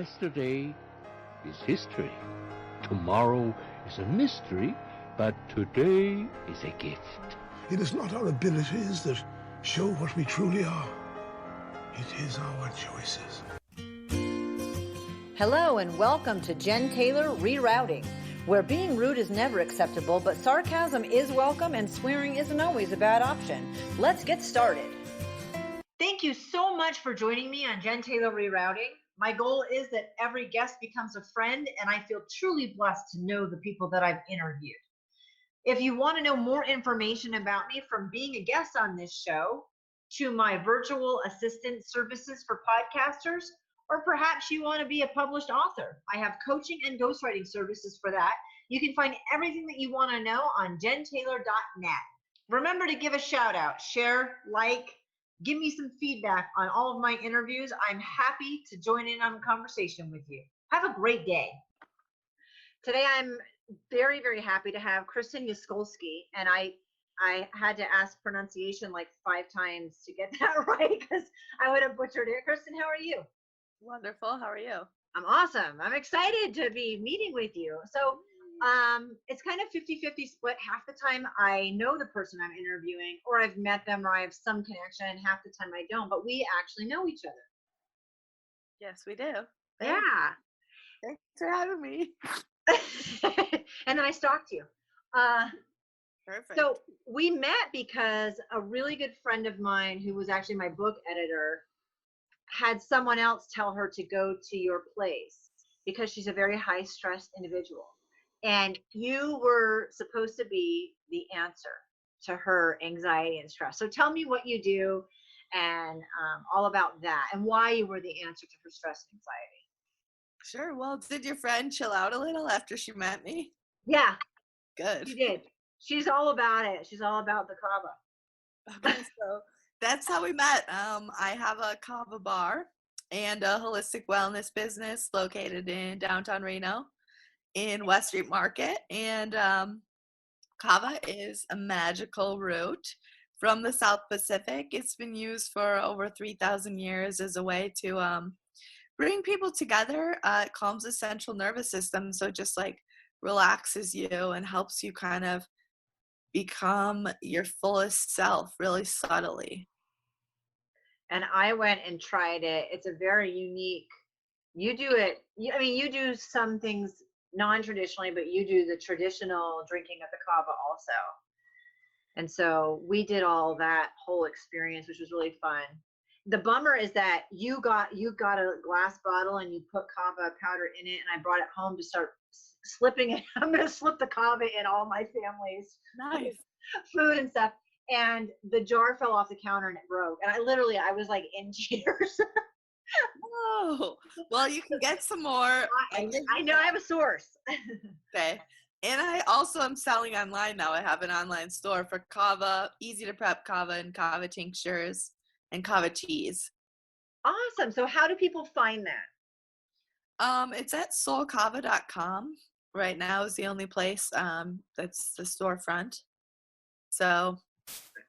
yesterday is history. Tomorrow is a mystery, but today is a gift. It is not our abilities that show what we truly are. It is our choices. Hello and welcome to Jen Taylor Rerouting, where being rude is never acceptable, but sarcasm is welcome and swearing isn't always a bad option. Let's get started. Thank you so much for joining me on Jen Taylor Rerouting. My goal is that every guest becomes a friend, and I feel truly blessed to know the people that I've interviewed. If you want to know more information about me, from being a guest on this show to my virtual assistant services for podcasters, or perhaps you want to be a published author, I have coaching and ghostwriting services for that. You can find everything that you want to know on jentaylor.net. Remember to give a shout out, share, like, give me some feedback on all of my interviews. I'm happy to join in on a conversation with you. Have a great day. Today I'm very, very happy to have Kristen Jaskulski, and I had to ask pronunciation like 5 times to get that right because I would have butchered it. Kristen, how are you? Wonderful. How are you? I'm awesome. I'm excited to be meeting with you. So it's kind of 50-50 split. Half the time I know the person I'm interviewing, or I've met them, or I have some connection, and half the time I don't, but we actually know each other. Yes, we do. Yeah. Thanks for having me. And then I stalked you. Perfect. So we met because a really good friend of mine, who was actually my book editor, had someone else tell her to go to your place because she's a very high stress individual. And you were supposed to be the answer to her anxiety and stress. So tell me what you do and all about that, and why you were the answer to her stress and anxiety. Sure. Well, did your friend chill out a little after she met me? Yeah. Good. She did. She's all about it. She's all about the kava. Okay, so that's how we met. I have a kava bar and a holistic wellness business located in downtown Reno in West Street Market. And kava is a magical root from the South Pacific. It's been used for over 3,000 years as a way to bring people together. It calms the central nervous system, so it just like relaxes you and helps you kind of become your fullest self really subtly. And I went and tried it. It's a very unique, you do it, you do some things non-traditionally, but you do the traditional drinking of the kava also. And so we did all that whole experience, which was really fun. The bummer is that you got a glass bottle and you put kava powder in it, and I brought it home to start slipping it. I'm going to slip the kava in all my family's food and stuff. And the jar fell off the counter and it broke. And I was like in tears. Oh, well, you can get some more. I know, I have a source. Okay. And I also am selling online now. I have an online store for kava, easy to prep kava and kava tinctures and kava teas. Awesome. So how do people find that? It's at soulkava.com. Right now is the only place that's the storefront. So.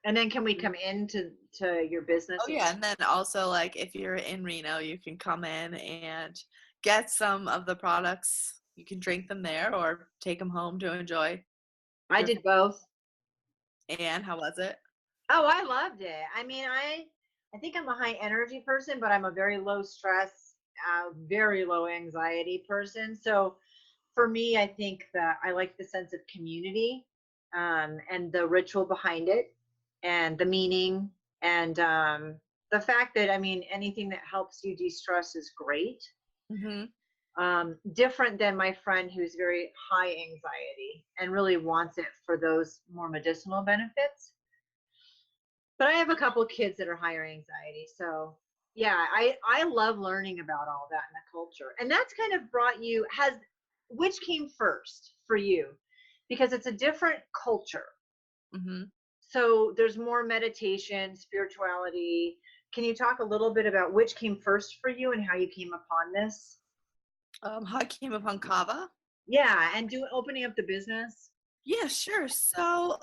And then can we come into your business? Oh yeah, and then also like if you're in Reno, you can come in and get some of the products. You can drink them there or take them home to enjoy. I did both. And how was it? Oh, I loved it. I mean, I think I'm a high energy person, but I'm a very low stress, very low anxiety person. So for me, I think that I like the sense of community and the ritual behind it and the meaning and the fact that, anything that helps you de-stress is great. Mm-hmm. Different than my friend who's very high anxiety and really wants it for those more medicinal benefits. But I have a couple of kids that are higher anxiety. So yeah, I love learning about all that in the culture. And that's kind of brought you, which came first for you? Because it's a different culture. Mm-hmm. So there's more meditation, spirituality. Can you talk a little bit about which came first for you and how you came upon this? How I came upon kava? Yeah, and opening up the business? Yeah, sure. So,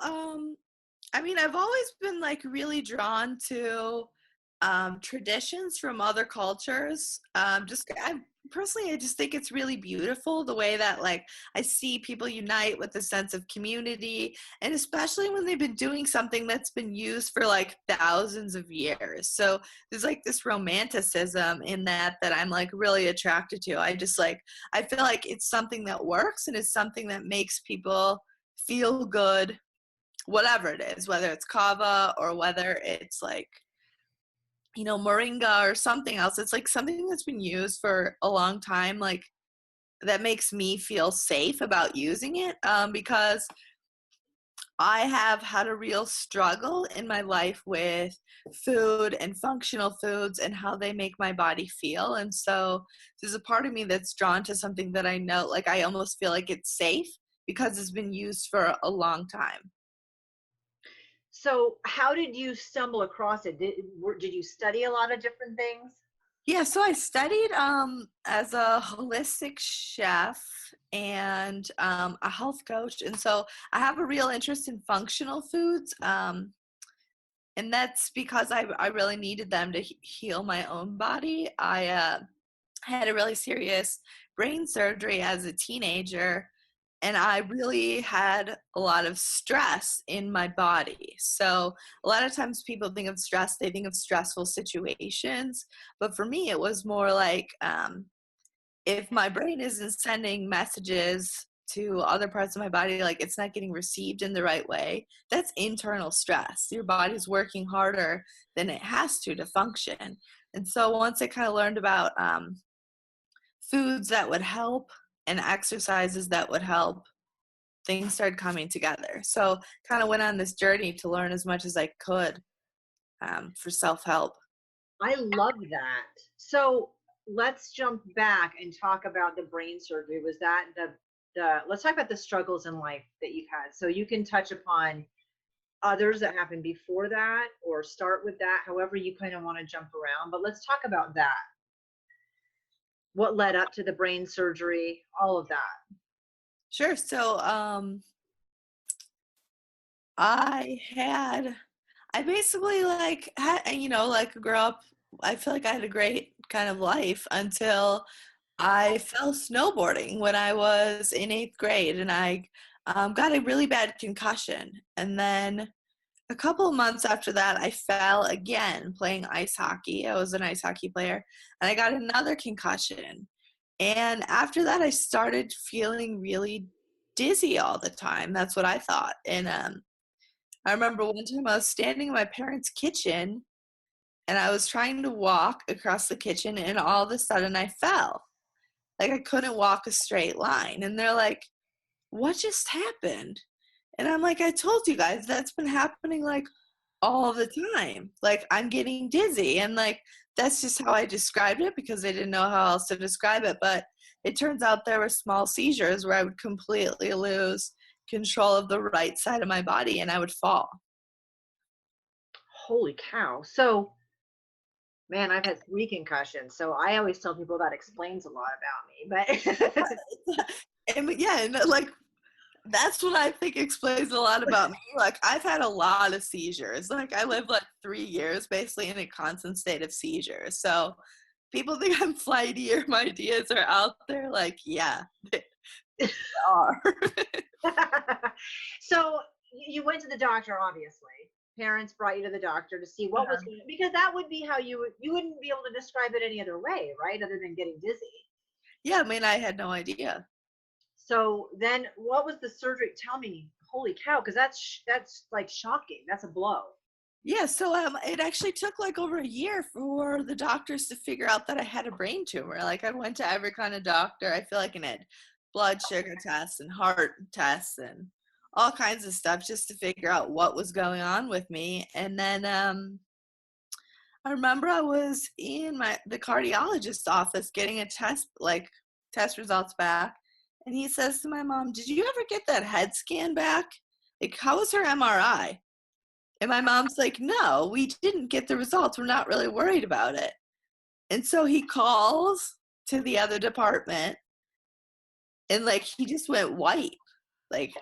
I've always been like really drawn to traditions from other cultures. I'm personally, I just think it's really beautiful the way that like I see people unite with a sense of community, and especially when they've been doing something that's been used for like thousands of years. So there's like this romanticism in that I'm like really attracted to. I feel like it's something that works and it's something that makes people feel good, whatever it is, whether it's kava or whether it's like, moringa or something else. It's like something that's been used for a long time, like that makes me feel safe about using it, because I have had a real struggle in my life with food and functional foods and how they make my body feel. And so there's a part of me that's drawn to something that I know, like I almost feel like it's safe because it's been used for a long time. So how did you stumble across it? Did you study a lot of different things? Yeah, so I studied as a holistic chef and a health coach. And so I have a real interest in functional foods. And that's because I really needed them to heal my own body. I had a really serious brain surgery as a teenager, and I really had a lot of stress in my body. So a lot of times people think of stress, they think of stressful situations. But for me, it was more like if my brain isn't sending messages to other parts of my body, like it's not getting received in the right way, that's internal stress. Your body's working harder than it has to function. And so once I kind of learned about foods that would help and exercises that would help, things started coming together. So kind of went on this journey to learn as much as I could for self-help. I love that. So let's jump back and talk about the brain surgery. Was that let's talk about the struggles in life that you've had. So you can touch upon others that happened before that or start with that, however you kind of want to jump around. But let's talk about that. What led up to the brain surgery, all of that. Sure. So I basically like had, like grew up, I feel like I had a great kind of life until I fell snowboarding when I was in 8th grade, and I got a really bad concussion. And then a couple of months after that, I fell again playing ice hockey. I was an ice hockey player, and I got another concussion. And after that, I started feeling really dizzy all the time. That's what I thought. And I remember one time I was standing in my parents' kitchen, and I was trying to walk across the kitchen, and all of a sudden I fell. Like I couldn't walk a straight line. And they're like, what just happened? And I'm like, I told you guys that's been happening like all the time. Like I'm getting dizzy. And like, that's just how I described it because I didn't know how else to describe it. But it turns out there were small seizures where I would completely lose control of the right side of my body and I would fall. Holy cow. So, man, I've had 3 concussions. So I always tell people that explains a lot about me. But And yeah, and like that's what I think explains a lot about me. Like I've had a lot of seizures. Like I lived like 3 years basically in a constant state of seizures. So people think I'm flighty or my ideas are out there. Like, yeah, they are. So you went to the doctor, obviously. Parents brought you to the doctor to see what was going on, because that would be how you wouldn't be able to describe it any other way, right? Other than getting dizzy. Yeah, I mean, I had no idea. So then what was the surgery? Tell me, holy cow, because that's like shocking. That's a blow. Yeah, so it actually took like over a year for the doctors to figure out that I had a brain tumor. Like I went to every kind of doctor, I feel like, and had blood sugar tests and heart tests and all kinds of stuff just to figure out what was going on with me. And then I remember I was in the cardiologist's office getting a test results back. And he says to my mom, did you ever get that head scan back? Like, how was her MRI? And my mom's like, no, we didn't get the results. We're not really worried about it. And so he calls to the other department and like, he just went white. Like,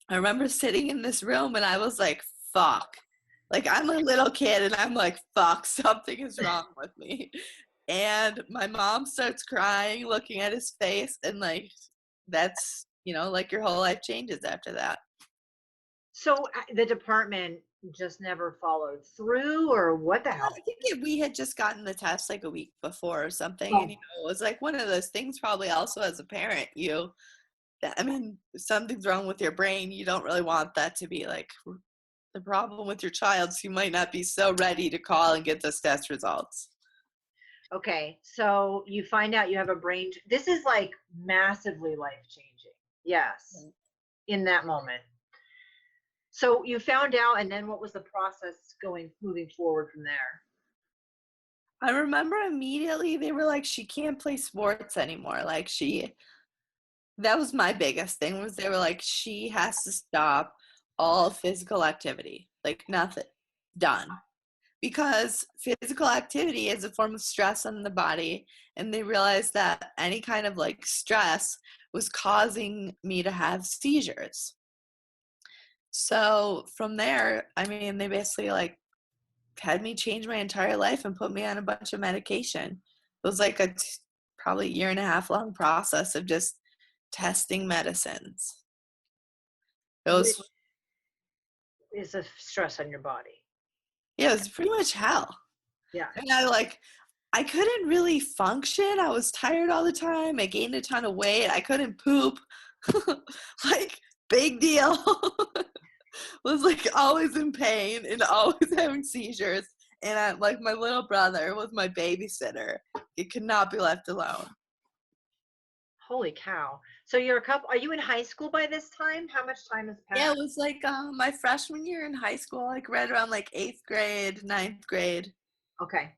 I remember sitting in this room and I was like, fuck. Like, I'm a little kid and I'm like, fuck, something is wrong with me. And my mom starts crying, looking at his face, and like that's, like your whole life changes after that. So the department just never followed through, or what the hell? I think we had just gotten the test like a week before or something, Oh. and it was like one of those things. Probably also as a parent, something's wrong with your brain. You don't really want that to be like the problem with your child, so you might not be so ready to call and get those test results. Okay, so you find out you have a brain. This is like massively life-changing. Yes, in that moment. So you found out, and then what was the process moving forward from there? I remember immediately they were like, she can't play sports anymore. Like that was my biggest thing, was they were like, she has to stop all physical activity, like nothing, done. Because physical activity is a form of stress on the body, and they realized that any kind of like stress was causing me to have seizures. So from there, they basically like had me change my entire life and put me on a bunch of medication. It was like a probably 1.5 year long process of just testing medicines. It was, Which is a stress on your body. yeah, it was pretty much hell. Yeah. And I couldn't really function. I was tired all the time. I gained a ton of weight. I couldn't poop. Like, big deal. Was like always in pain and always having seizures. And like my little brother was my babysitter. He could not be left alone. Holy cow. So are you in high school by this time? How much time has passed? Yeah, it was like my freshman year in high school, like right around like 8th grade, 9th grade. Okay.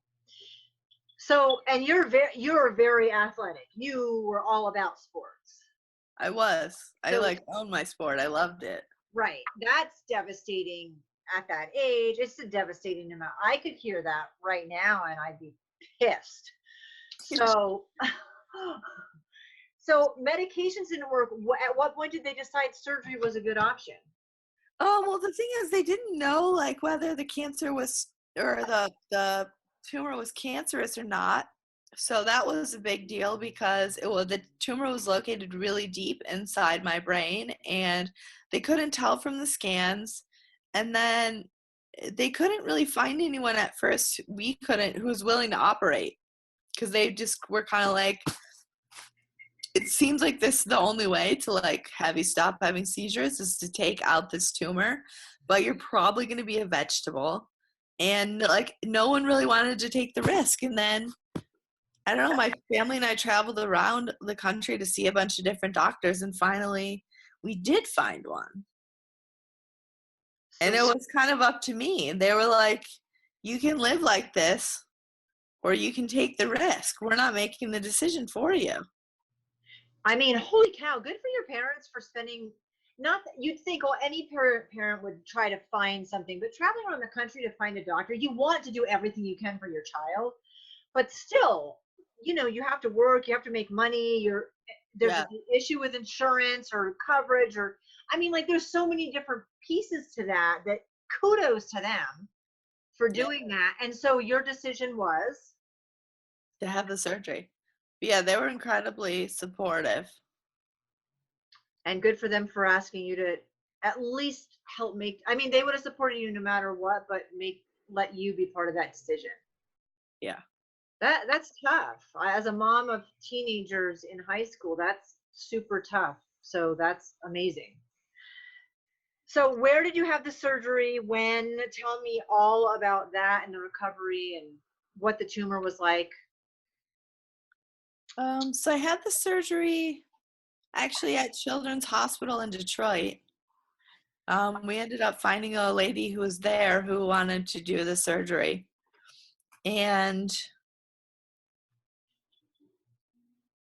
So, and you're very athletic. You were all about sports. I was. I So, like owned my sport. I loved it. right. That's devastating at that age. It's a devastating amount. I could hear that right now and I'd be pissed. So, so medications didn't work. At what point did they decide surgery was a good option? Oh, well, the thing is, they didn't know like whether the cancer was, or the tumor was cancerous or not. So that was a big deal because the tumor was located really deep inside my brain, and they couldn't tell from the scans. And then they couldn't really find anyone at first. We couldn't, who was willing to operate, because they just were kind of like, it seems like this is the only way to like have you stop having seizures is to take out this tumor, but you're probably going to be a vegetable. And like no one really wanted to take the risk. And then I don't know, my family and I traveled around the country to see a bunch of different doctors, and finally we did find one. And it was kind of up to me. And they were like, you can live like this or you can take the risk. We're not making the decision for you. Holy cow, good for your parents for spending, not that you'd think, any parent would try to find something, but traveling around the country to find a doctor, you want to do everything you can for your child, but still, you have to work, you have to make money, there's an issue with insurance or coverage, or, there's so many different pieces to that kudos to them for doing that. And so your decision was? To have the surgery. Yeah, they were incredibly supportive. And good for them for asking you to at least help they would have supported you no matter what, but let you be part of that decision. Yeah. That's tough. As a mom of teenagers in high school, that's super tough. So that's amazing. So where did you have the surgery? When? Tell me all about that and the recovery and what the tumor was like. So I had the surgery actually at Children's Hospital in Detroit. We ended up finding a lady who was there who wanted to do the surgery. And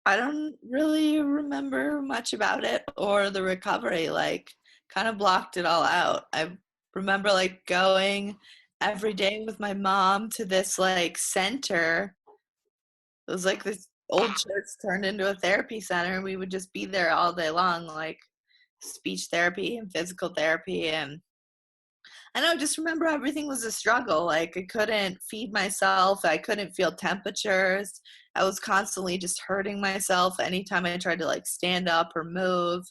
I don't really remember much about it or the recovery, like kind of blocked it all out. I remember like going every day with my mom to this like center. It was like this old church turned into a therapy center, and we would just be there all day long, like speech therapy and physical therapy. And I know, just remember everything was a struggle. Like, I couldn't feed myself. I couldn't feel temperatures. I was constantly just hurting myself anytime I tried to like stand up or move.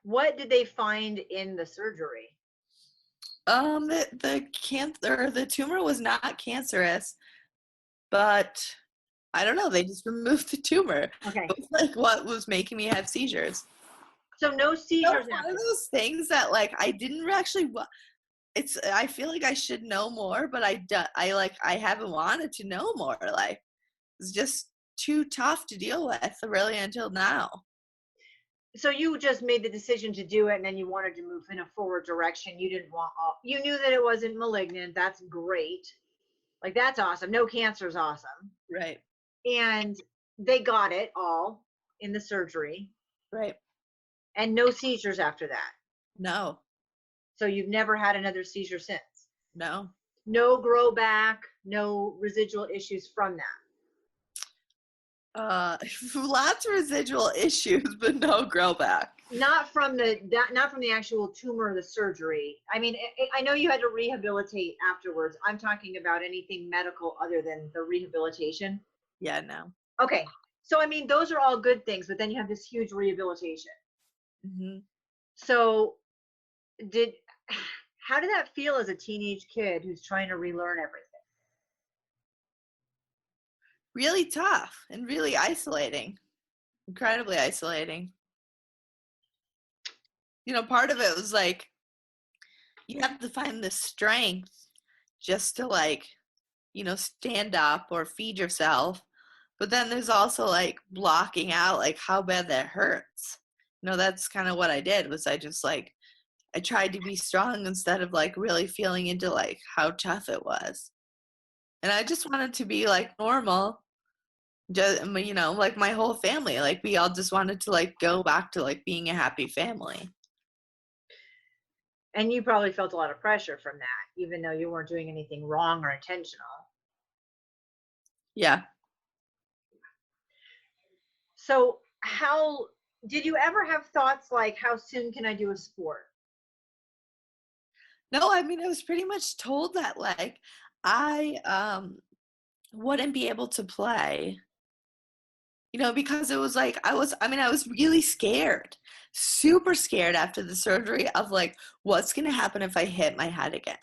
What did they find in the surgery? The tumor was not cancerous, but I don't know. They just removed the tumor. Okay. It was like what was making me have seizures. So no seizures. One of those things that like I didn't actually. I feel like I should know more, but I haven't wanted to know more. Like, it's just too tough to deal with, really, until now. So you just made the decision to do it, and then you wanted to move in a forward direction. You didn't want. You knew that it wasn't malignant. That's great. Like, that's awesome. No cancer is awesome. Right. And they got it all in the surgery. Right. And no seizures after that. No. So you've never had another seizure since? No. No grow back, no residual issues from that? Lots of residual issues, but no grow back. Not from the actual tumor or the surgery. I mean, I know you had to rehabilitate afterwards. I'm talking about anything medical other than the rehabilitation. Yeah, no. Okay. So, I mean, those are all good things, but then you have this huge rehabilitation. Mm-hmm. So how did that feel as a teenage kid who's trying to relearn everything? Really tough and really isolating. Incredibly isolating. You know, part of it was like, you have to find the strength just to like, you know, stand up or feed yourself. But then there's also like blocking out like how bad that hurts. You know, that's kind of what I did, was I just like, I tried to be strong instead of like really feeling into like how tough it was. And I just wanted to be like normal. Just, you know, like my whole family, like we all just wanted to like go back to like being a happy family. And you probably felt a lot of pressure from that, even though you weren't doing anything wrong or intentional. Yeah. So how did you ever have thoughts like, how soon can I do a sport? No, I mean, I was pretty much told that like I wouldn't be able to play, you know, because it was like I was really scared, super scared after the surgery of like what's going to happen if I hit my head again.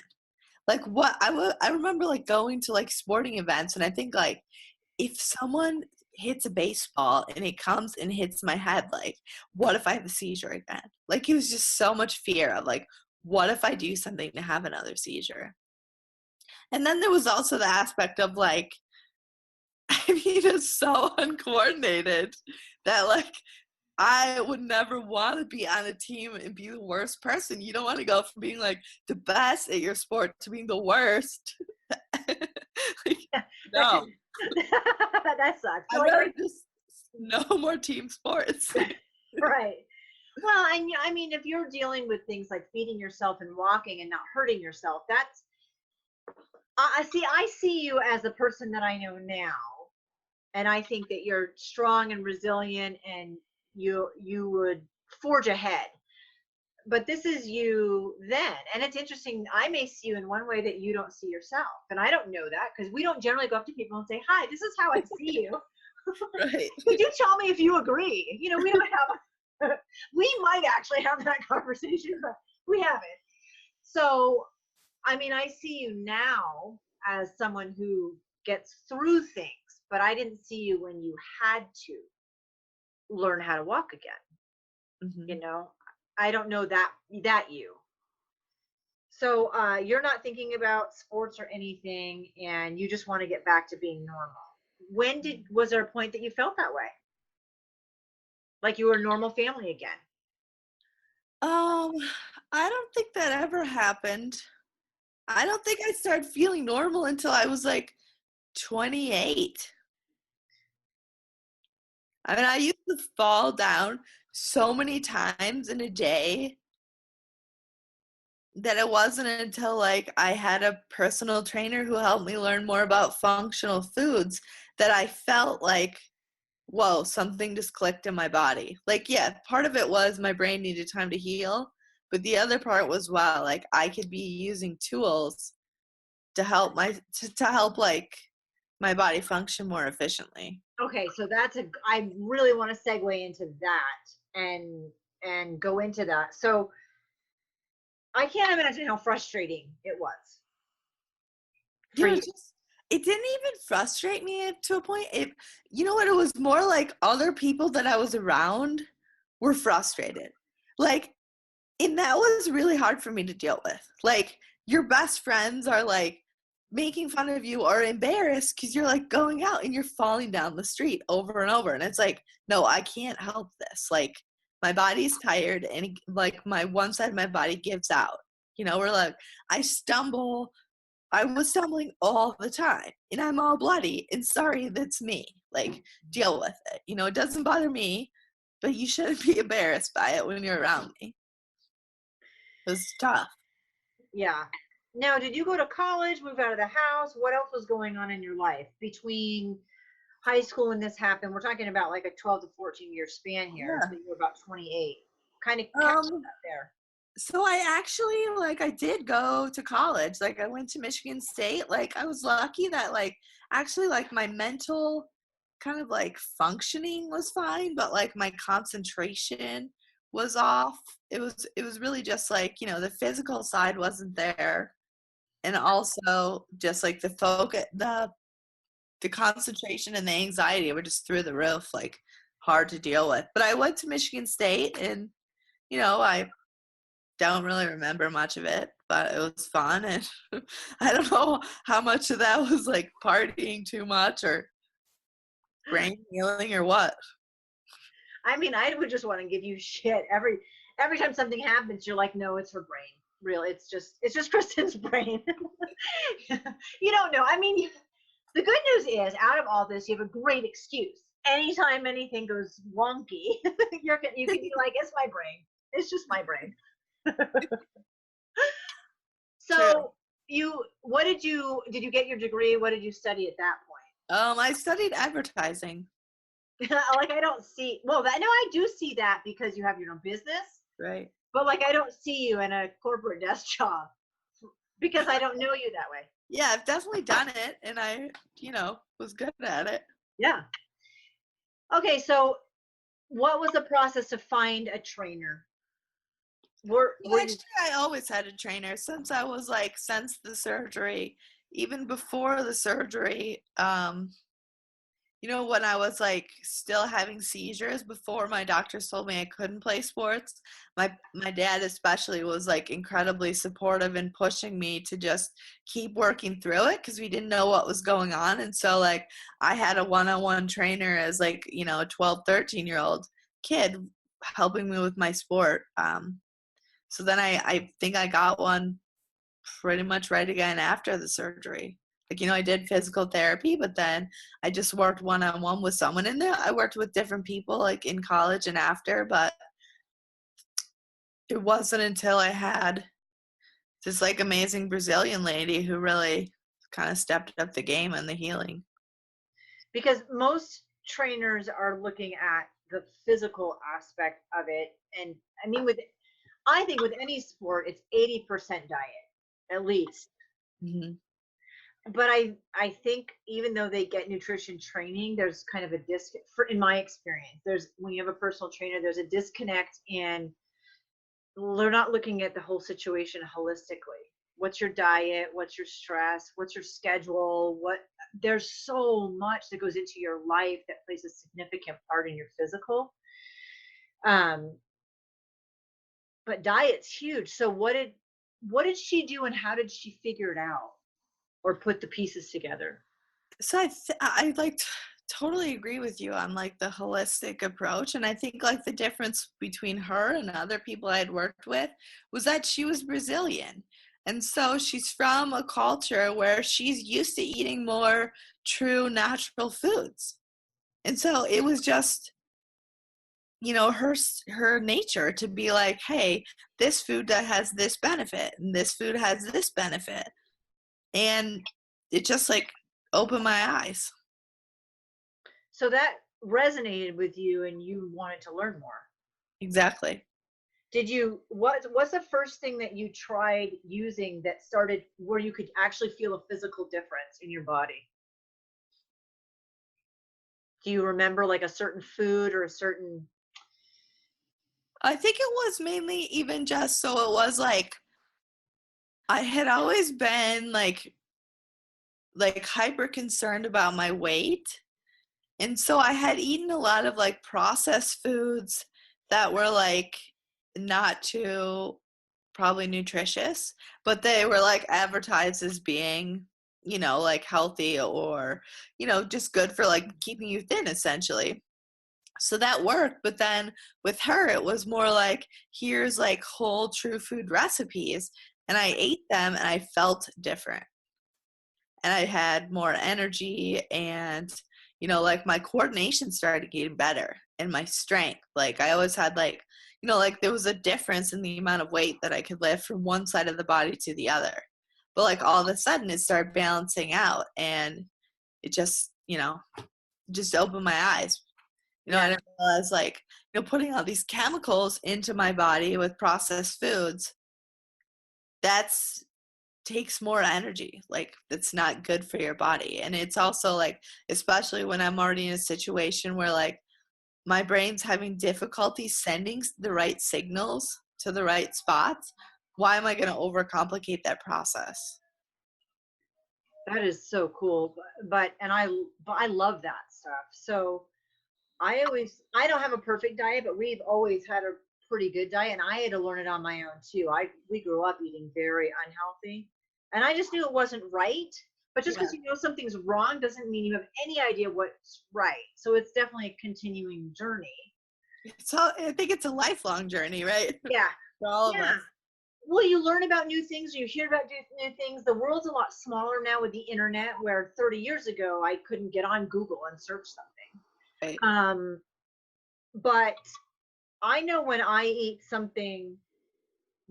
Like I remember like going to like sporting events, and I think like if someone hits a baseball and it comes and hits my head, like what if I have a seizure again? Like it was just so much fear of like, what if I do something to have another seizure? And then there was also the aspect of like, I mean, it's so uncoordinated that like I would never want to be on a team and be the worst person. You don't want to go from being like the best at your sport to being the worst. Like, no. That sucks. So like, just no more team sports. Right. Well, I mean, if you're dealing with things like feeding yourself and walking and not hurting yourself, that's, I see you as a person that I know now. And I think that you're strong and resilient, and you would forge ahead. But this is you then. And it's interesting. I may see you in one way that you don't see yourself. And I don't know that, because we don't generally go up to people and say, hi, this is how I see you. Right. Could you tell me if you agree? You know, we don't have, we might actually have that conversation, but we haven't. So, I mean, I see you now as someone who gets through things, but I didn't see you when you had to learn how to walk again. Mm-hmm. You know, I don't know that you. So you're not thinking about sports or anything, and you just want to get back to being normal. Was there a point that you felt that way? Like you were a normal family again? I don't think that ever happened. I don't think I started feeling normal until I was like 28. I mean, I used to fall down so many times in a day that it wasn't until like I had a personal trainer who helped me learn more about functional foods that I felt like, whoa, something just clicked in my body. Like, yeah, part of it was my brain needed time to heal, But the other part was, wow, like I could be using tools to help to help like my body function more efficiently. Okay, so I really want to segue into that and go into that. So I can't imagine how frustrating it was for you. It didn't even frustrate me to a point. You know what? It was more like other people that I was around were frustrated. Like, and that was really hard for me to deal with. Like, your best friends are like making fun of you or embarrassed because you're like going out and you're falling down the street over and over. And it's like, no, I can't help this. Like, my body's tired and like my one side of my body gives out. You know, we're like, I was stumbling all the time and I'm all bloody and sorry, that's me. Like, deal with it. You know, it doesn't bother me, but you shouldn't be embarrassed by it when you're around me. It was tough. Yeah. Now, did you go to college, move out of the house? What else was going on in your life between high school and this happened? We're talking about like a 12 to 14 year span here. Yeah. So you were about 28. Kind of catch up there. So I actually, like, I did go to college. Like, I went to Michigan State. Like, I was lucky that, like, actually, like, my mental kind of, like, functioning was fine, but, like, my concentration was off. It was really just, like, you know, the physical side wasn't there. And also just, like, the focus, the concentration and the anxiety were just through the roof, like, hard to deal with. But I went to Michigan State and, you know, I don't really remember much of it, but it was fun. And I don't know how much of that was like partying too much or brain healing or what. I mean, I would just want to give you shit every time something happens. You're like, no, it's her brain. Really, it's just Kristen's brain. You don't know. I mean, the good news is, out of all this, you have a great excuse. Anytime anything goes wonky, you can be like, it's my brain. It's just my brain. So did you get your degree? What did you study at that point? I studied advertising. Like, I don't see, well, no, I do see that because you have your own business. Right. But like, I don't see you in a corporate desk job because I don't know you that way. Yeah, I've definitely done it and I, was good at it. Yeah. Okay, so what was the process to find a trainer? Actually, I always had a trainer since the surgery, even before the surgery. When I was like still having seizures before my doctors told me I couldn't play sports, my dad especially was like incredibly supportive and pushing me to just keep working through it because we didn't know what was going on. And so like I had a one-on-one trainer as like, a 12, 13-year-old kid helping me with my sport. So then I think I got one pretty much right again after the surgery. Like, I did physical therapy, but then I just worked one-on-one with someone in there. I worked with different people like in college and after, but it wasn't until I had this like amazing Brazilian lady who really kind of stepped up the game and the healing. Because most trainers are looking at the physical aspect of it. And I mean, I think with any sport, it's 80% diet, at least. Mm-hmm. But I think even though they get nutrition training, there's kind of a in my experience, when you have a personal trainer, there's a disconnect, and they're not looking at the whole situation holistically. What's your diet? What's your stress? What's your schedule? There's so much that goes into your life that plays a significant part in your physical. But diet's huge. So what did she do, and how did she figure it out or put the pieces together? So I like totally agree with you on like the holistic approach. And I think like the difference between her and other people I had worked with was that she was Brazilian. And so she's from a culture where she's used to eating more true natural foods. And so it was just, her nature to be like, hey, this food that has this benefit and this food has this benefit. And it just like opened my eyes. So that resonated with you and you wanted to learn more. Exactly. What's the first thing that you tried using that started where you could actually feel a physical difference in your body? Do you remember like a certain food or a certain? I think it was mainly even just so it was like I had always been like hyper concerned about my weight. And so I had eaten a lot of like processed foods that were like not too probably nutritious, but they were like advertised as being, like healthy or, just good for like keeping you thin essentially. So that worked. But then with her, it was more like, here's like whole true food recipes. And I ate them and I felt different. And I had more energy and, like my coordination started getting better and my strength. Like I always had like, like there was a difference in the amount of weight that I could lift from one side of the body to the other. But like all of a sudden it started balancing out and it just opened my eyes. I didn't realize like, putting all these chemicals into my body with processed foods, that's takes more energy. Like it's not good for your body. And it's also like, especially when I'm already in a situation where like my brain's having difficulty sending the right signals to the right spots, why am I going to overcomplicate that process? That is so cool. I love that stuff. So I don't have a perfect diet, but we've always had a pretty good diet, and I had to learn it on my own too. We grew up eating very unhealthy, and I just knew it wasn't right. But just because you know something's wrong doesn't mean you have any idea what's right. So it's definitely a continuing journey. So I think it's a lifelong journey, right? Yeah. For all of us. Well, you learn about new things, you hear about new things. The world's a lot smaller now with the internet, where 30 years ago I couldn't get on Google and search something. Right. But I know when I eat something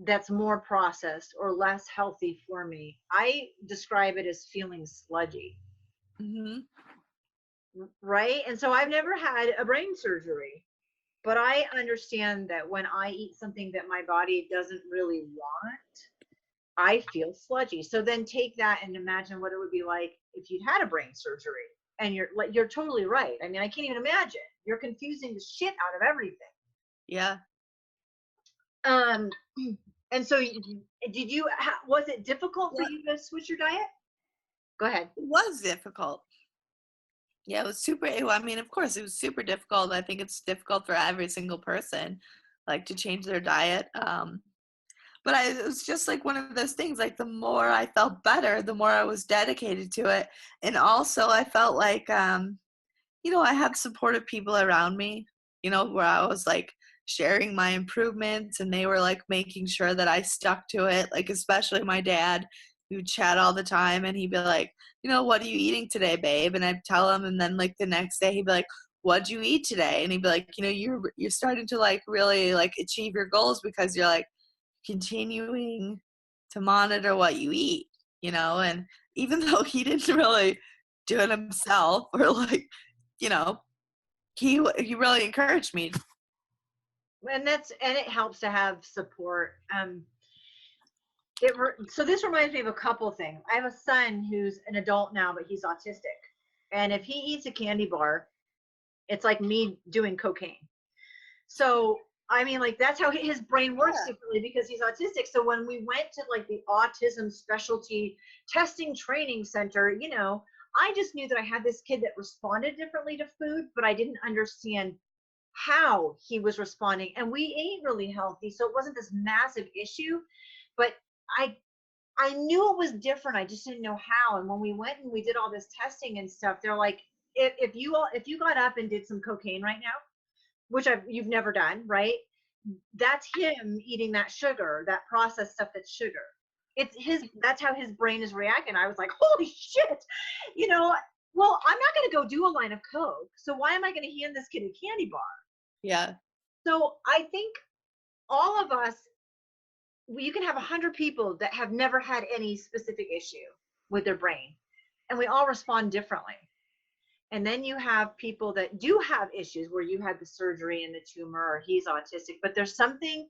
that's more processed or less healthy for me, I describe it as feeling sludgy. Mm-hmm. Right? And so I've never had a brain surgery, but I understand that when I eat something that my body doesn't really want, I feel sludgy. So then take that and imagine what it would be like if you'd had a brain surgery. And you're totally right. I mean, I can't even imagine. You're confusing the shit out of everything. Yeah. And so was it difficult for you to switch your diet? Go ahead. It was difficult. Yeah, it was super. I mean, of course, it was super difficult. I think it's difficult for every single person, like to change their diet. But it was just like one of those things. Like the more I felt better, the more I was dedicated to it, and also I felt like, I had supportive people around me. Where I was like sharing my improvements, and they were like making sure that I stuck to it. Like especially my dad, who chat all the time, and he'd be like, what are you eating today, babe? And I'd tell him, and then like the next day he'd be like, what'd you eat today? And he'd be like, you're starting to like really like achieve your goals because you're like continuing to monitor what you eat, and even though he didn't really do it himself or like, he really encouraged me. And it helps to have support. So this reminds me of a couple things. I have a son who's an adult now, but he's autistic. And if he eats a candy bar, it's like me doing cocaine. So, I mean, like that's how his brain works differently because he's autistic. So when we went to like the autism specialty testing training center, I just knew that I had this kid that responded differently to food, but I didn't understand how he was responding. And we ate really healthy, so it wasn't this massive issue. But I knew it was different. I just didn't know how. And when we went and we did all this testing and stuff, they're like, if you got up and did some cocaine right now, which you've never done, right? That's him eating that sugar, that processed stuff that's sugar. That's how his brain is reacting. I was like, holy shit, well, I'm not going to go do a line of coke. So why am I going to hand this kid a candy bar? Yeah. So I think all of us, you can have 100 people that have never had any specific issue with their brain, and we all respond differently. And then you have people that do have issues where you had the surgery and the tumor, or he's autistic, but there's something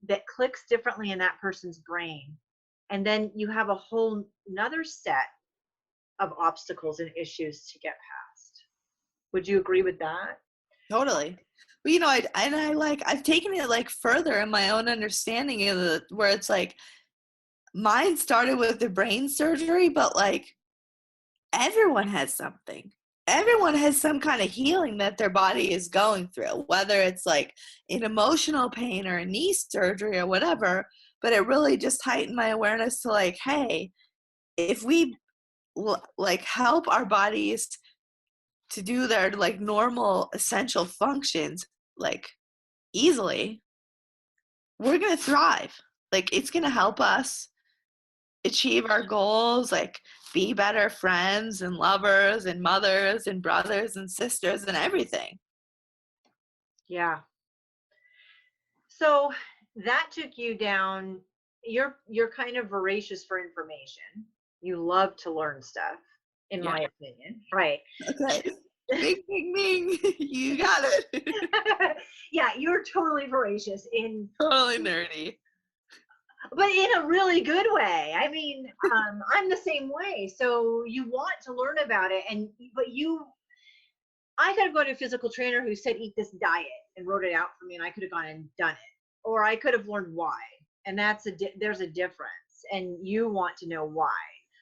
that clicks differently in that person's brain. And then you have a whole another set of obstacles and issues to get past. Would you agree with that? Totally. But I've taken it like further in my own understanding of where it's like mine started with the brain surgery, but like everyone has something. Everyone has some kind of healing that their body is going through, whether it's like an emotional pain or a knee surgery or whatever. But it really just heightened my awareness to like, hey, if we like help our bodies to do their like normal essential functions like easily, we're going to thrive. Like it's going to help us achieve our goals, like be better friends and lovers and mothers and brothers and sisters and everything. Yeah. So that took you down. You're kind of voracious for information. You love to learn stuff, in my opinion. Right. Okay. Bing, bing, bing. You got it. Yeah, you're totally voracious Totally nerdy. but in a really good way. I mean, I'm the same way. So you want to learn about it, I could have gone to a physical trainer who said eat this diet and wrote it out for me, and I could have gone and done it, or I could have learned why. And there's a difference, and you want to know why.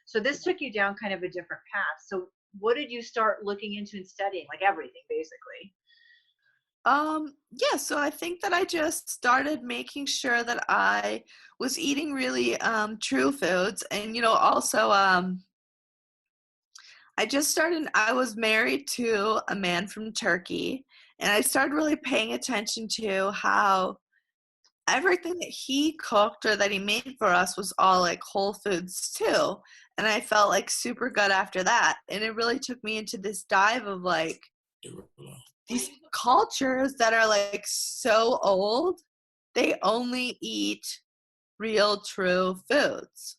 So this took you down kind of a different path. So what did you start looking into and studying? Like everything, basically. Yeah, so I think that I just started making sure that I was eating really true foods, and also I was married to a man from Turkey, and I started really paying attention to how everything that he cooked or that he made for us was all like whole foods too. And I felt like super good after that. And it really took me into this dive of like these cultures that are like so old, they only eat real true foods.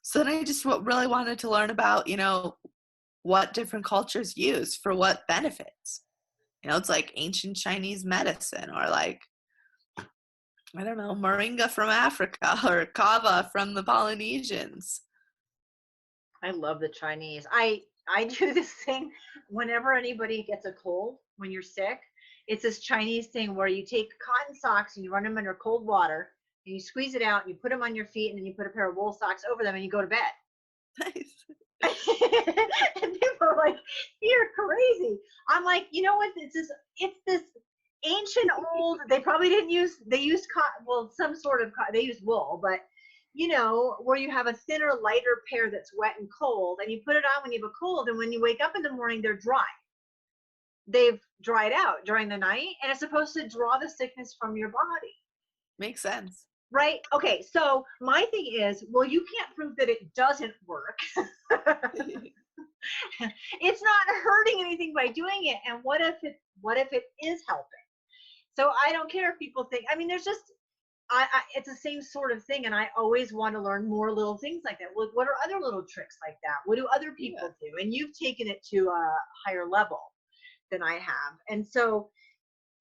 So then I just really wanted to learn about, what different cultures use for what benefits. It's like ancient Chinese medicine or like, I don't know, moringa from Africa or kava from the Polynesians. I love the Chinese. I do this thing whenever anybody gets a cold when you're sick. It's this Chinese thing where you take cotton socks and you run them under cold water and you squeeze it out and you put them on your feet and then you put a pair of wool socks over them and you go to bed. Nice. And people are like, "You're crazy." I'm like, you know what? It's this ancient old. They probably didn't use. They used cotton. Well, some sort of cotton. They used wool, but where you have a thinner, lighter pair that's wet and cold, and you put it on when you have a cold, and when you wake up in the morning, they're dry. They've dried out during the night, and it's supposed to draw the sickness from your body. Makes sense. Right? Okay, so my thing is, well, you can't prove that it doesn't work. It's not hurting anything by doing it, and what if it is helping? So I don't care if people think, I mean, there's just it's the same sort of thing, and I always want to learn more little things like that. What are other little tricks like that? What do other people do? And you've taken it to a higher level than I have. And so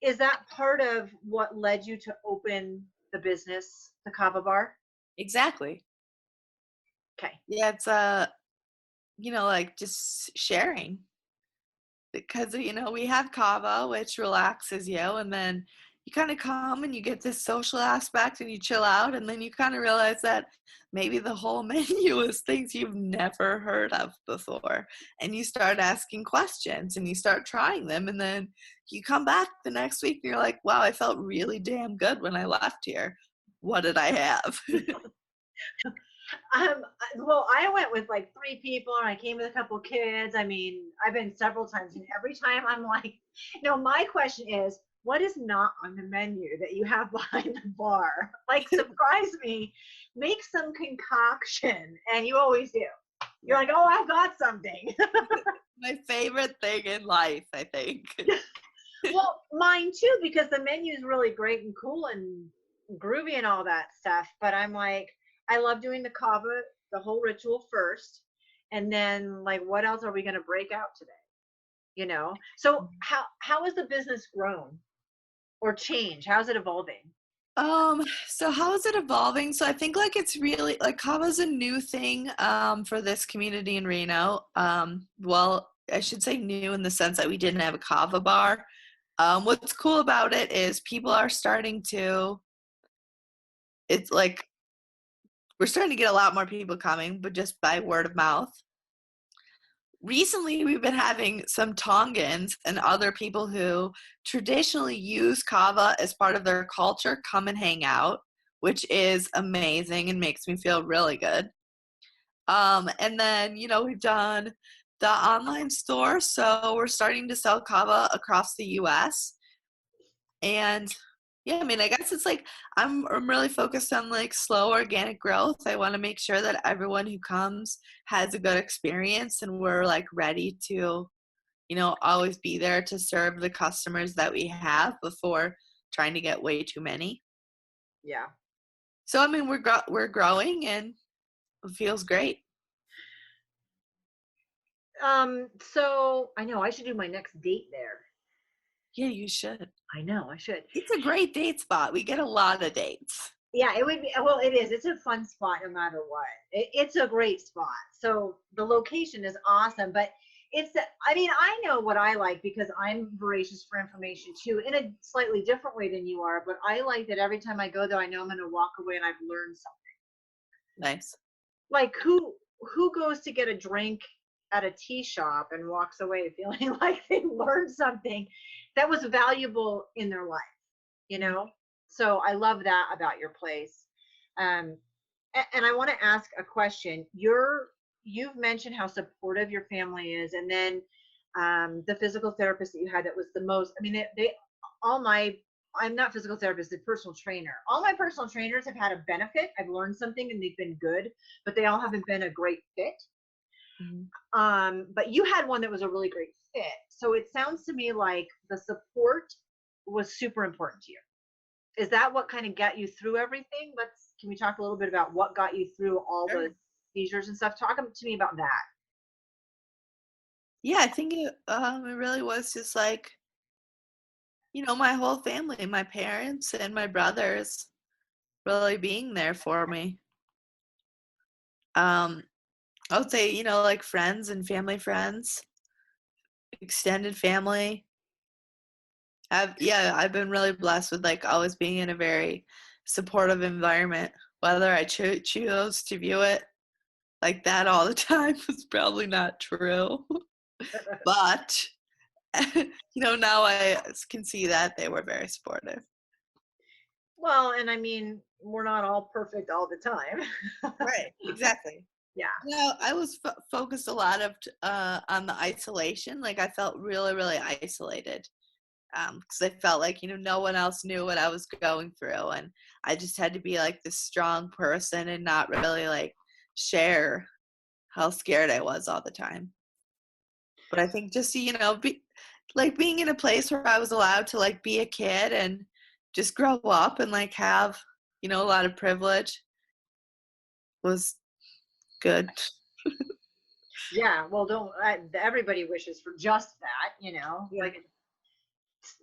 is that part of what led you to open the business, the Kava Bar? Exactly. Okay. Yeah, it's like just sharing. Because we have kava, which relaxes you, and then you kind of come and you get this social aspect and you chill out, and then you kind of realize that maybe the whole menu is things you've never heard of before, and you start asking questions and you start trying them, and then you come back the next week and you're like, wow, I felt really damn good when I left here. What did I have? Well, I went with like 3 people and I came with a couple of kids. I mean, I've been several times, and every time I'm like, my question is, what is not on the menu that you have behind the bar? Like, surprise me, make some concoction. And you always do. You're like, oh, I've got something. My favorite thing in life, I think. Well, mine too, because the menu is really great and cool and groovy and all that stuff. But I'm like, I love doing the kava, the whole ritual first. And then like, what else are we going to break out today? So how has the business grown or changed? How's it evolving? So how is it evolving? So I think like it's really like kava's a new thing for this community in Reno. Well, I should say new in the sense that we didn't have a kava bar. What's cool about it is people are starting to, it's like we're starting to get a lot more people coming, but just by word of mouth. Recently, we've been having some Tongans and other people who traditionally use kava as part of their culture come and hang out, which is amazing and makes me feel really good. And then, we've done the online store, so we're starting to sell kava across the US. And yeah, I mean, I guess it's like I'm really focused on like slow organic growth. I want to make sure that everyone who comes has a good experience and we're like ready to, always be there to serve the customers that we have before trying to get way too many. Yeah. So I mean, we're growing and it feels great. So I know I should do my next date there. Yeah, you should. I know I should. It's a great date spot. We get a lot of dates. Yeah, it would be. Well, it is. It's a fun spot no matter what. It's a great spot. So the location is awesome, but I mean, I know what I like because I'm voracious for information too, in a slightly different way than you are. But I like that every time I go there, I know I'm going to walk away and I've learned something. Nice. Like who goes to get a drink at a tea shop and walks away feeling like they learned something that was valuable in their life, you know? So I love that about your place. And I want to ask a question. You've mentioned how supportive your family is, and then the physical therapist that you had that was the most. I mean, I'm not physical therapist, the personal trainer. All my personal trainers have had a benefit. I've learned something and they've been good, but they all haven't been a great fit. But you had one that was a really great fit. So it sounds to me like the support was super important to you. Is that what kind of got you through everything? Can we talk a little bit about what got you through all the seizures and stuff? Talk to me about that. Yeah, I think it really was just like, my whole family, my parents and my brothers really being there for me. I would say, like friends and family friends, extended family. I've been really blessed with like always being in a very supportive environment. Whether I choose to view it like that all the time was probably not true. But, now I can see that they were very supportive. Well, and I mean, we're not all perfect all the time. Right, exactly. Yeah. I was focused a lot on the isolation. Like I felt really, really isolated because I felt like, no one else knew what I was going through. And I just had to be like this strong person and not really like share how scared I was all the time. But I think just, being in a place where I was allowed to like be a kid and just grow up and like have, a lot of privilege was good. Yeah. Well, everybody wishes for just that, Yeah. like,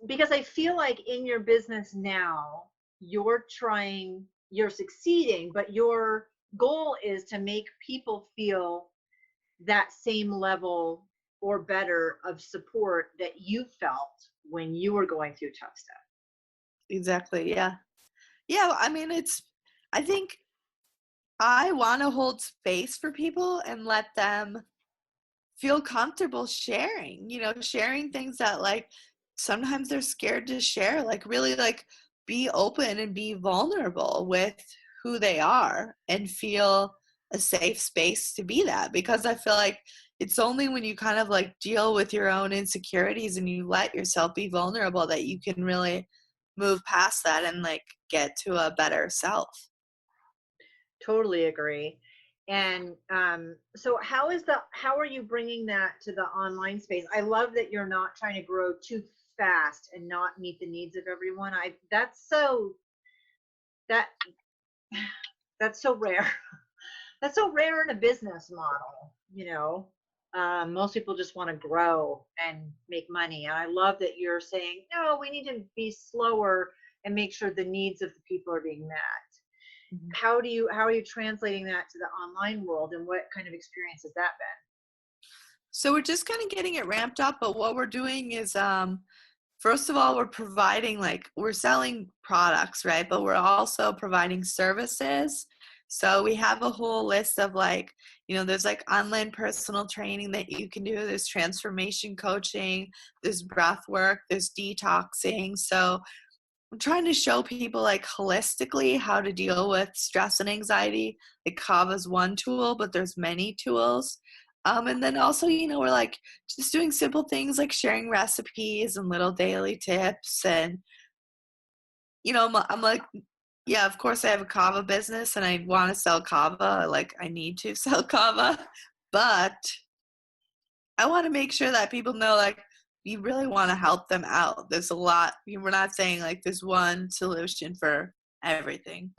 because I feel like in your business now, you're succeeding, but your goal is to make people feel that same level or better of support that you felt when you were going through tough stuff. Exactly. Yeah. Yeah. I mean, I think I want to hold space for people and let them feel comfortable sharing things that like sometimes they're scared to share, like really like be open and be vulnerable with who they are and feel a safe space to be that. Because I feel like it's only when you kind of like deal with your own insecurities and you let yourself be vulnerable that you can really move past that and like get to a better self. Totally agree. And so how are you bringing that to the online space? I love that you're not trying to grow too fast and not meet the needs of everyone. That that's so rare. That's so rare in a business model. Most people just want to grow and make money. And I love that you're saying, no, we need to be slower and make sure the needs of the people are being met. Mhm. How are you translating that to the online world, and what kind of experience has that been? So we're just kind of getting it ramped up, but what we're doing is first of all, we're providing we're selling products, right? But we're also providing services. So we have a whole list of there's online personal training that you can do. There's transformation coaching, there's breath work, there's detoxing. So I'm trying to show people holistically how to deal with stress and anxiety. Like Kava's one tool, but there's many tools. And then also, we're just doing simple things like sharing recipes and little daily tips. And, I'm like, yeah, of course I have a Kava business and I want to sell Kava. I need to sell Kava, but I want to make sure that people know, you really want to help them out. There's a lot. We're not saying there's one solution for everything.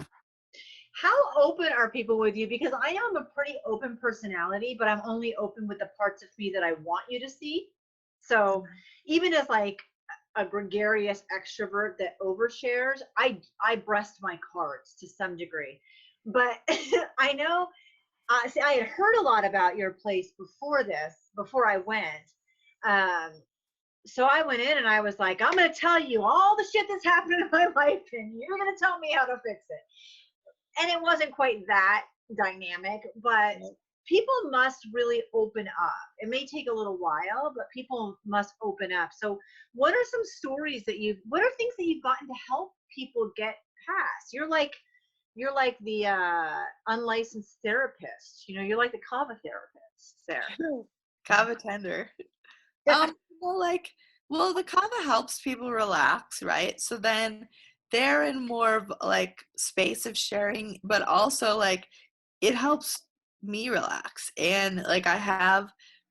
How open are people with you? Because I know I'm a pretty open personality, but I'm only open with the parts of me that I want you to see. So even as a gregarious extrovert that overshares, I breast my cards to some degree. But I know, see, I had heard a lot about your place before I went. Um, so I went in and I was like, I'm going to tell you all the shit that's happened in my life, and you're going to tell me how to fix it. And it wasn't quite that dynamic, but people must really open up. It may take a little while, but people must open up. So what are some stories what are things that you've gotten to help people get past? You're like the unlicensed therapist, you're like the Kava therapist there. Kava tender. The Kava helps people relax, right? So then they're in more of space of sharing, but also it helps me relax. And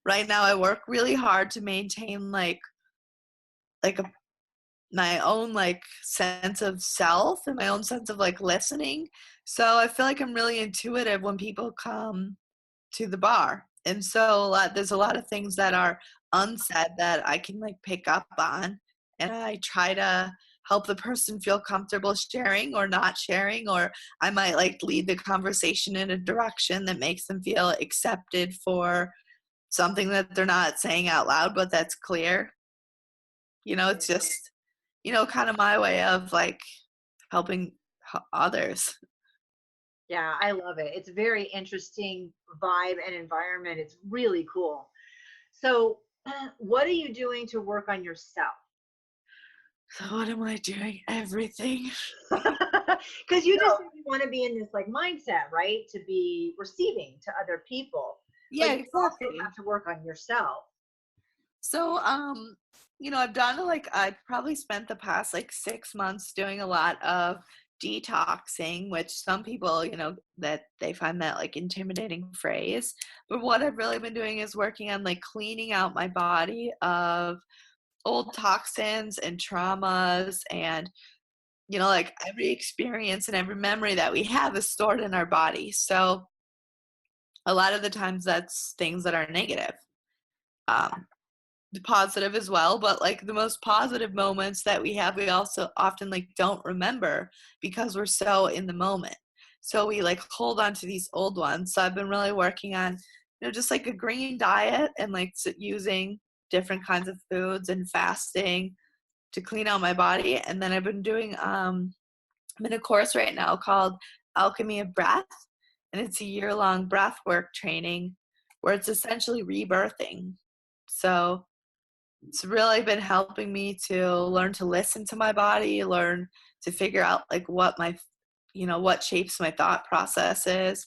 right now I work really hard to maintain my own sense of self and my own sense of listening. So I feel like I'm really intuitive when people come to the bar. And so there's a lot of things that are unsaid that I can pick up on. And I try to help the person feel comfortable sharing or not sharing, or I might lead the conversation in a direction that makes them feel accepted for something that they're not saying out loud, but that's clear. It's just, kind of my way of helping others. Yeah, I love it. It's a very interesting vibe and environment. It's really cool. So, what are you doing to work on yourself? So what am I doing? Everything. Because you just said you want to be in this mindset, right? To be receiving to other people. Yeah, But you also exactly. have to work on yourself. So, I've done I probably spent the past 6 months doing a lot of detoxing, which some people, that they find that intimidating phrase. But what I've really been doing is working on cleaning out my body of old toxins and traumas, and every experience and every memory that we have is stored in our body. So a lot of the times that's things that are negative. Positive as well, but the most positive moments that we have, we also often don't remember because we're so in the moment. So we hold on to these old ones. So I've been really working on just a green diet and using different kinds of foods and fasting to clean out my body. And then I've been doing I'm in a course right now called Alchemy of Breath, and it's a year-long breath work training where it's essentially rebirthing. So it's really been helping me to learn to listen to my body, learn to figure out what what shapes my thought processes,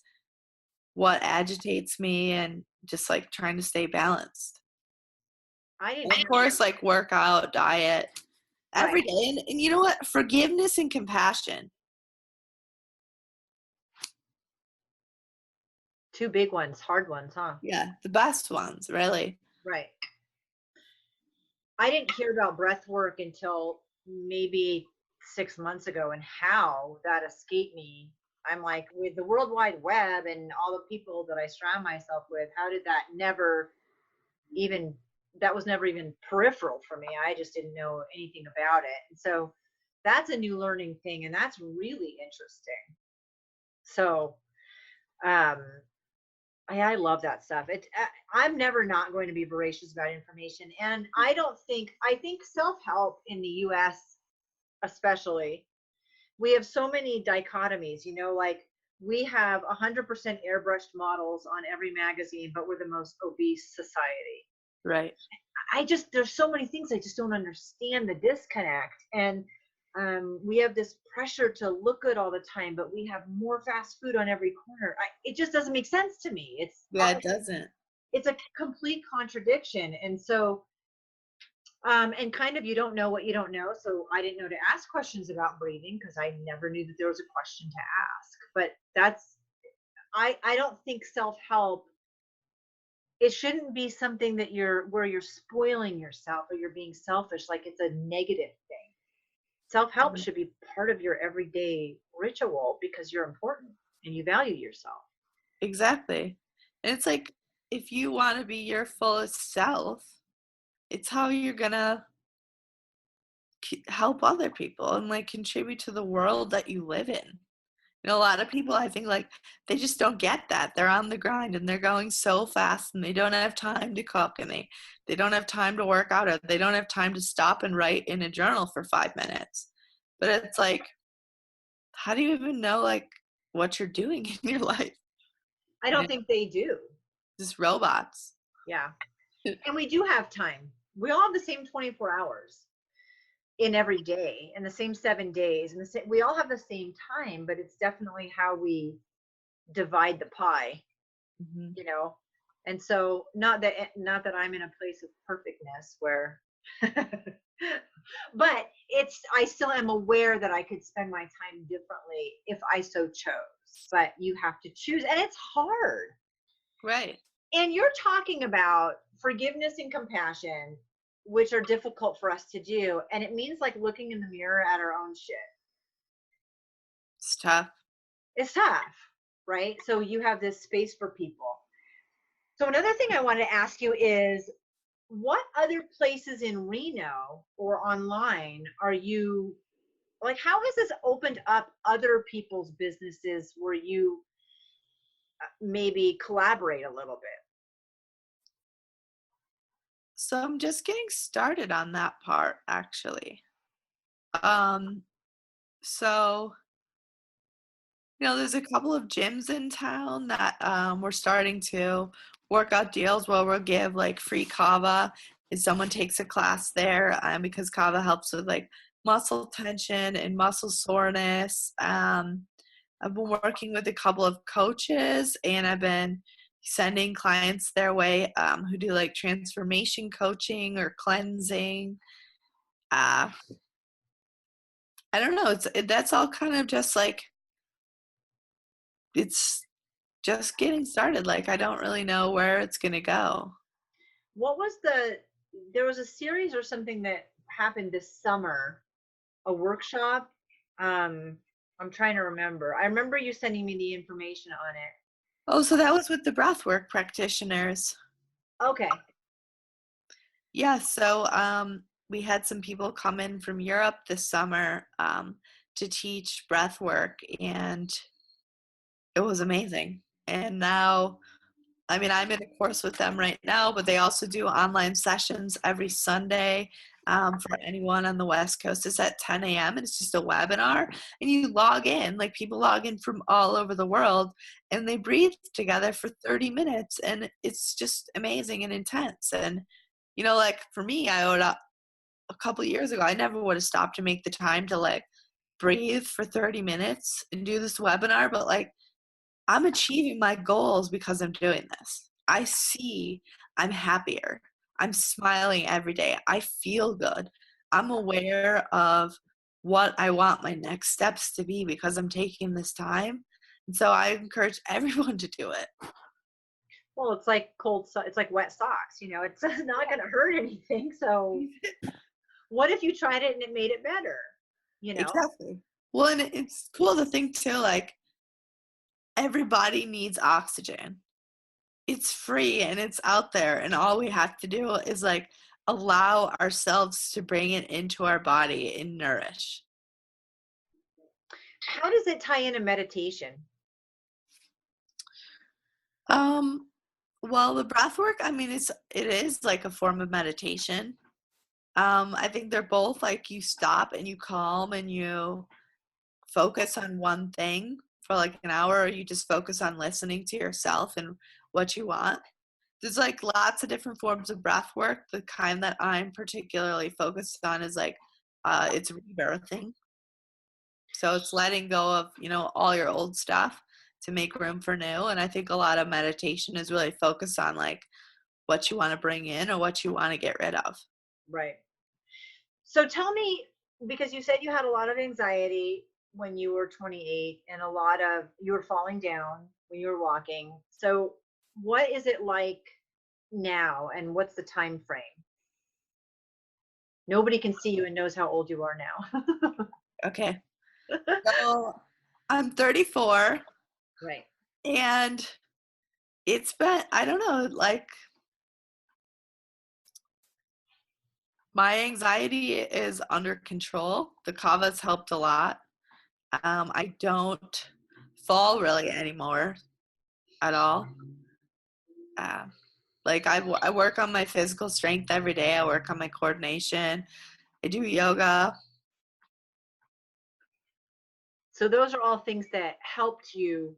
what agitates me, and just trying to stay balanced. I And didn't of know course, workout, diet, every Right. day. And you know what? Forgiveness and compassion. Two big ones, hard ones, huh? Yeah, the best ones, really. Right. I didn't hear about breath work until maybe 6 months ago, and how that escaped me. I'm like, with the World Wide Web and all the people that I surround myself with, how did that that was never even peripheral for me. I just didn't know anything about it. And so That's a new learning thing, and that's really interesting. So, I love that stuff. I'm never not going to be voracious about information, and I think self-help in the U.S. especially, we have so many dichotomies. Like we have 100% airbrushed models on every magazine, but we're the most obese society. Right. There's so many things I just don't understand the disconnect. And we have this pressure to look good all the time, but we have more fast food on every corner. It just doesn't make sense to me. It doesn't. It's a complete contradiction. And so, and kind of, you don't know what you don't know. So I didn't know to ask questions about breathing because I never knew that there was a question to ask. But I don't think self-help, it shouldn't be something that where you're spoiling yourself or you're being selfish, like it's a negative thing. Self-help should be part of your everyday ritual because you're important and you value yourself. Exactly. And it's like, if you want to be your fullest self, it's how you're gonna help other people and like contribute to the world that you live in. A lot of people, I think, like, they just don't get that. They're on the grind and they're going so fast and they don't have time to cook and they don't have time to work out or they don't have time to stop and write in a journal for 5 minutes. But it's like, how do you even know, like, what you're doing in your life? I don't think they do. Just robots. Yeah. And we do have time. We all have the same 24 hours in every day and the same 7 days. And we all have the same time, but it's definitely how we divide the pie, And so not that I'm in a place of perfectness where, but I still am aware that I could spend my time differently if I so chose, but you have to choose, and it's hard. Right. And you're talking about forgiveness and compassion, which are difficult for us to do. And it means like looking in the mirror at our own shit. It's tough. It's tough, right? So you have this space for people. So another thing I want to ask you is, what other places in Reno or online are you, like, how has this opened up other people's businesses where you maybe collaborate a little bit? So I'm just getting started on that part, actually. So, there's a couple of gyms in town that we're starting to work out deals where we'll give like free kava if someone takes a class there, because kava helps with like muscle tension and muscle soreness. I've been working with a couple of coaches and I've been sending clients their way who do like transformation coaching or cleansing. I don't know. That's all kind of just like, it's just getting started. Like, I don't really know where it's going to go. There was a series or something that happened this summer, a workshop. I'm trying to remember. I remember you sending me the information on it. Oh, so that was with the breathwork practitioners. Okay. Yeah, so we had some people come in from Europe this summer to teach breathwork, and it was amazing. And now, I'm in a course with them right now, but they also do online sessions every Sunday for anyone on the West Coast. It's at 10 a.m. and it's just a webinar. And you log in, like people log in from all over the world, and they breathe together for 30 minutes. And it's just amazing and intense. And, like for me, I owed up a couple years ago, I never would have stopped to make the time to like breathe for 30 minutes and do this webinar. But like, I'm achieving my goals because I'm doing this. I see I'm happier. I'm smiling every day. I feel good. I'm aware of what I want my next steps to be because I'm taking this time. And so I encourage everyone to do it. Well, it's like it's like wet socks, it's not going to hurt anything. So what if you tried it and it made it better? Exactly. Well, and it's cool to think too, like, everybody needs oxygen. It's free and it's out there, and all we have to do is like allow ourselves to bring it into our body and nourish. How does it tie into meditation? Um, well, the breath work, I mean, it is like a form of meditation. I think they're both like you stop and you calm and you focus on one thing for like an hour, or you just focus on listening to yourself and what you want. There's like lots of different forms of breath work. The kind that I'm particularly focused on is like it's rebirthing. So it's letting go of, all your old stuff to make room for new. And I think a lot of meditation is really focused on like what you want to bring in or what you want to get rid of. Right. So tell me, because you said you had a lot of anxiety when you were 28 and you were falling down when you were walking. So what is it like now and what's the time frame? Nobody can see you and knows how old you are now. Okay. So I'm 34 Right. and it's been, I don't know, like my anxiety is under control. The kava's helped a lot. I don't fall really anymore at all. Uh, like I work on my physical strength every day. I work on my coordination. I do yoga. So those are all things that helped you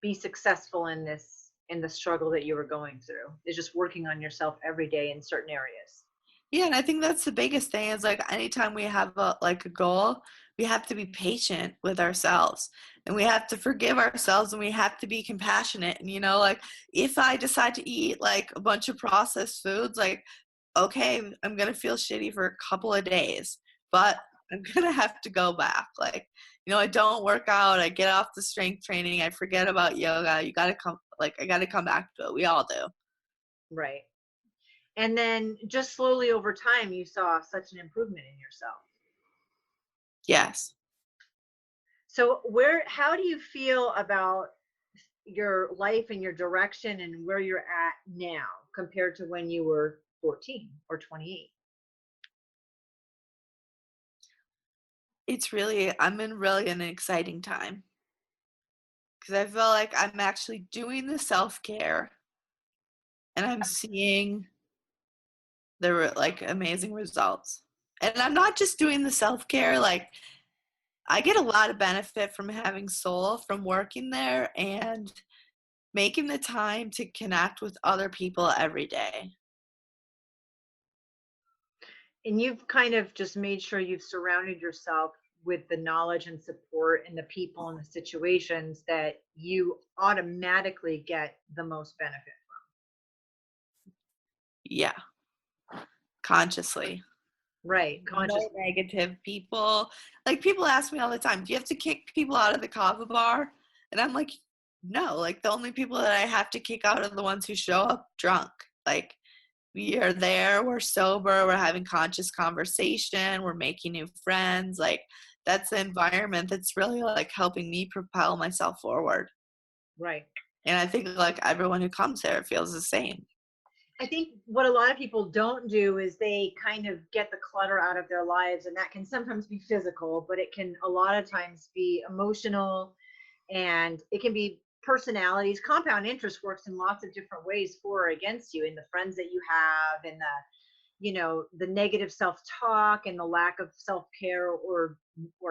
be successful in the struggle that you were going through. Is just working on yourself every day in certain areas. Yeah, and I think that's the biggest thing is like anytime we have a goal, we have to be patient with ourselves and we have to forgive ourselves and we have to be compassionate. And like if I decide to eat like a bunch of processed foods, like okay, I'm gonna feel shitty for a couple of days, but I'm gonna have to go back. Like, I don't work out, I get off the strength training, I forget about yoga. You gotta come like I gotta come back to it. We all do. Right. And then just slowly over time, you saw such an improvement in yourself. Yes. So how do you feel about your life and your direction and where you're at now compared to when you were 14 or 28? I'm in really an exciting time because I feel like I'm actually doing the self-care and I'm seeing the like amazing results. And I'm not just doing the self-care, like I get a lot of benefit from having soul from working there and making the time to connect with other people every day. And you've kind of just made sure you've surrounded yourself with the knowledge and support and the people and the situations that you automatically get the most benefit. Yeah, consciously. Right. No Consciously. negative people. Like people ask me all the time, do you have to kick people out of the kava bar? And I'm like, no, like the only people that I have to kick out are the ones who show up drunk. Like we are there, we're sober, we're having conscious conversation, we're making new friends. Like that's the environment that's really like helping me propel myself forward. Right. And I think like everyone who comes there feels the same. I think what a lot of people don't do is they kind of get the clutter out of their lives, and that can sometimes be physical, but it can a lot of times be emotional, and it can be personalities. Compound interest works in lots of different ways for or against you, in the friends that you have, and the negative self-talk and the lack of self-care or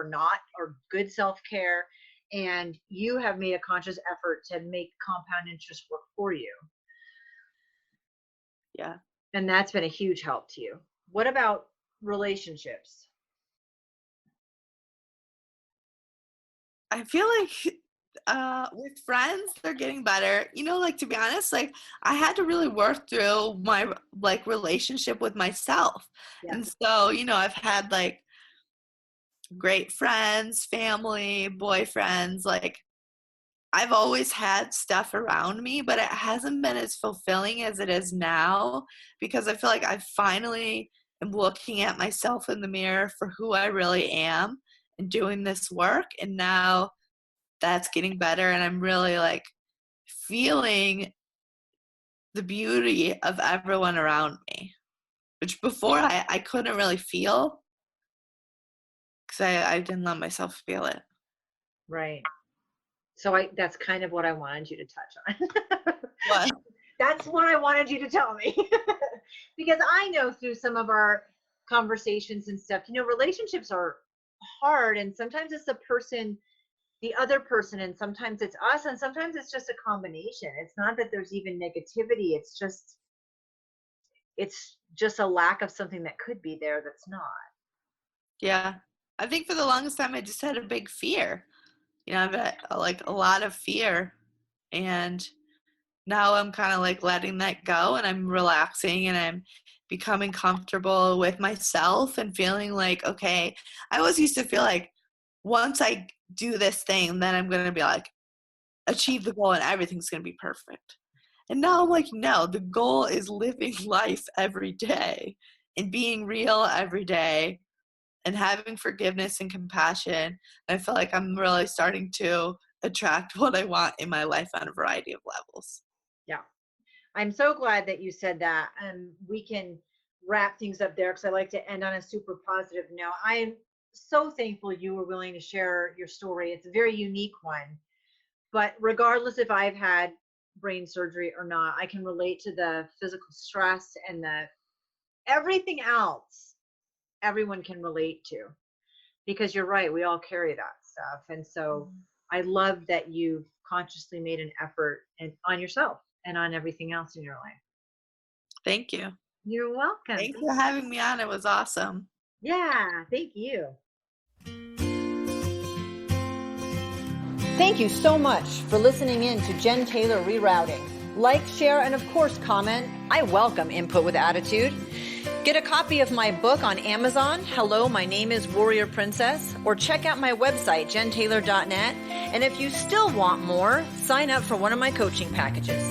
not, or good self-care. And you have made a conscious effort to make compound interest work for you. Yeah. And that's been a huge help to you. What about relationships? I feel like with friends they're getting better, like to be honest, like I had to really work through my like relationship with myself. Yeah. And so I've had like great friends, family, boyfriends, like I've always had stuff around me, but it hasn't been as fulfilling as it is now because I feel like I finally am looking at myself in the mirror for who I really am and doing this work. And now that's getting better and I'm really like feeling the beauty of everyone around me, which before I couldn't really feel because I didn't let myself feel it. Right. So that's kind of what I wanted you to touch on. What? That's what I wanted you to tell me. Because I know through some of our conversations and stuff, relationships are hard, and sometimes it's the other person, and sometimes it's us, and sometimes it's just a combination. It's not that there's even negativity. It's just a lack of something that could be there that's not. Yeah. I think for the longest time, I just had a big fear. I've had like a lot of fear. And now I'm kind of like letting that go, and I'm relaxing, and I'm becoming comfortable with myself and feeling like, okay, I always used to feel like once I do this thing, then I'm going to be like, achieve the goal and everything's going to be perfect. And now I'm like, no, the goal is living life every day and being real every day and having forgiveness and compassion. I feel like I'm really starting to attract what I want in my life on a variety of levels. Yeah. I'm so glad that you said that. And we can wrap things up there because I like to end on a super positive note. I am so thankful you were willing to share your story. It's a very unique one. But regardless if I've had brain surgery or not, I can relate to the physical stress and everything else everyone can relate to. Because you're right, we all carry that stuff. And so I love that you've consciously made an effort on yourself and on everything else in your life. Thank you. You're welcome. Thanks for having me on. It was awesome. Yeah, thank you. Thank you so much for listening in to Jen Taylor Rerouting. Like, share, and of course, comment. I welcome input with attitude. Get a copy of my book on Amazon, Hello, My Name is Warrior Princess, or check out my website, jentaylor.net. And if you still want more, sign up for one of my coaching packages.